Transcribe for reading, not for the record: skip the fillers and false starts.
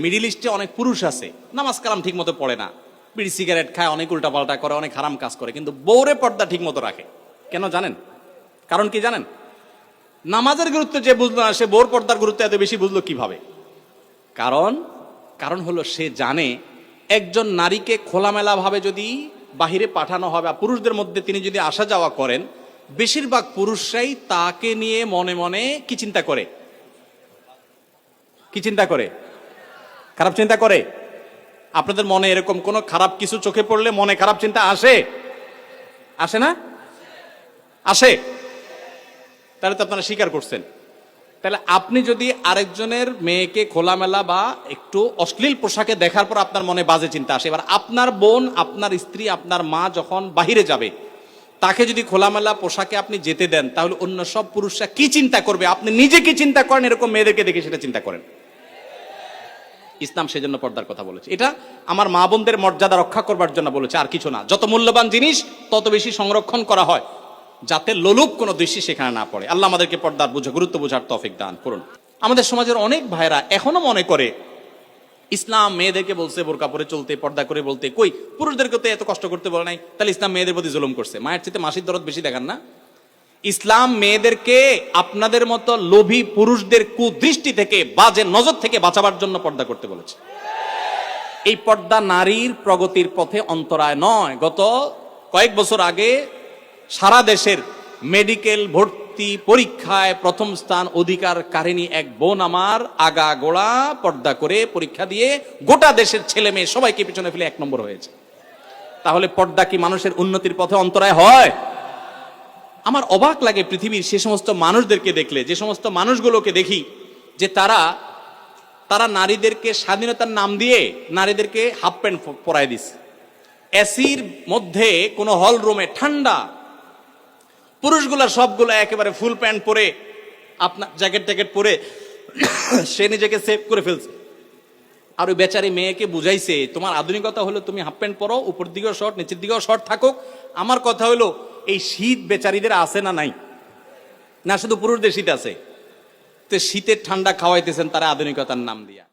Middle ইস্টে অনেক পুরুষ আছে নামাজ কালাম ঠিক মতো পড়ে না, বিড়ি সিগারেট খায়, অনেক উল্টাপাল্টা করে, অনেক হারাম কাজ করে, কিন্তু বউরে পর্দা ঠিক মতো রাখে। কেন জানেন? কারণ কি জানেন? নামাজের গুরুত্ব যে বুঝলো না, সে বউর পর্দার গুরুত্ব এত বেশি বুঝলো কিভাবে? কারণ হলো সে জানে একজন নারীকে খোলামেলা ভাবে যদি বাহিরে পাঠানো হবে, পুরুষদের মধ্যে তিনি যদি আসা যাওয়া করেন, বেশিরভাগ পুরুষরাই তাকে নিয়ে মনে মনে কি চিন্তা করে? কি চিন্তা করে? খারাপ চিন্তা করে। আপনাদের মনে এরকম কোন খারাপ কিছু চোখে পড়লে মনে খারাপ চিন্তা আসে? আসে না? আসে। তাহলে তো আপনারা স্বীকার করছেন। তাহলে আপনি যদি আরেকজনের মেয়েকে খোলামেলা বা একটু অশ্লীল পোশাকে দেখার পর আপনার মনে বাজে চিন্তা আসে, এবার আপনার বোন, আপনার স্ত্রী, আপনার মা যখন বাহিরে যাবে, তাকে যদি খোলামেলা পোশাকে আপনি যেতে দেন, তাহলে অন্য সব পুরুষরা কি চিন্তা করবে? আপনি নিজে কি চিন্তা করেন? এরকম মেয়েদেরকে দেখে সেটা চিন্তা করেন। ইসলাম সেজন্য পর্দার কথা বলেছে। এটা আমার মা বোনদের মর্যাদা রক্ষা করবার জন্য বলেছে, আর কিছু না। যত মূল্যবান জিনিস তত বেশি সংরক্ষণ করা হয়, যাতে লোলুপ কোনো দৃষ্টি সেখানে না পড়ে। আল্লাহ আমাদেরকে পর্দার গুরুত্ব বোঝার তৌফিক দান করুন। আমাদের সমাজের অনেক ভাইরা এখনো মনে করে ইসলাম মেয়েদেরকে বলছে বোরকা পরে চলতে, পর্দা করে বলতে, কই পুরুষদেরকে তো এত কষ্ট করতে বলে নাই, তাহলে ইসলাম মেয়েদের প্রতি জুলুম করছে। মায়ের চেয়ে মাসির দরদ বেশি দেখান না? ইসলাম মেয়েদেরকে আপনাদের মতো লোভী পুরুষদের কুদৃষ্টি থেকে, বাজে নজর থেকে বাঁচাবার জন্য পর্দা করতে বলেছে। এই পর্দা নারীর প্রগতির পথে অন্তরায় নয়। গত কয়েক বছর আগে সারা দেশের মেডিকেল ভর্তি পরীক্ষায় প্রথম স্থান অধিকারকারিণী এক বোন আমার আগা গোড়া পর্দা করে পরীক্ষা দিয়ে গোটা দেশের ছেলে মেয়ে সবাইকে পিছনে ফেলে 1 নম্বর হয়েছে। তাহলে পর্দা কি মানুষের উন্নতির পথে অন্তরায় হয়? আমার অবাক লাগে পৃথিবীর সে সমস্ত মানুষদেরকে দেখলে, যে সমস্ত মানুষগুলোকে দেখি যে তারা নারীদেরকে স্বাধীনতার নাম দিয়ে নারীদেরকে হাফ প্যান্ট পরায় দিচ্ছে। এসির মধ্যে কোনো হল রুমে ঠান্ডা, পুরুষগুলার সবগুলো একেবারে ফুল প্যান্ট পরে, আপনার জ্যাকেট ট্যাকেট পরে সে নিজেকে সেভ করে ফেলছে। আর ওই বেচারি মেয়েকে বুঝাইছে, তোমার আধুনিকতা হলো তুমি হাফ প্যান্ট পরো, উপর দিকেও শর্ট, নিচের দিকেও শর্ট থাকুক। আমার কথা হলো এই শীত বেচারিদের আছে না নাই? না শুধু পুরুষদের শীত আছে? তো শীতের ঠান্ডা খাওয়াইতেছেন তারা আধুনিকতার নাম দিয়া।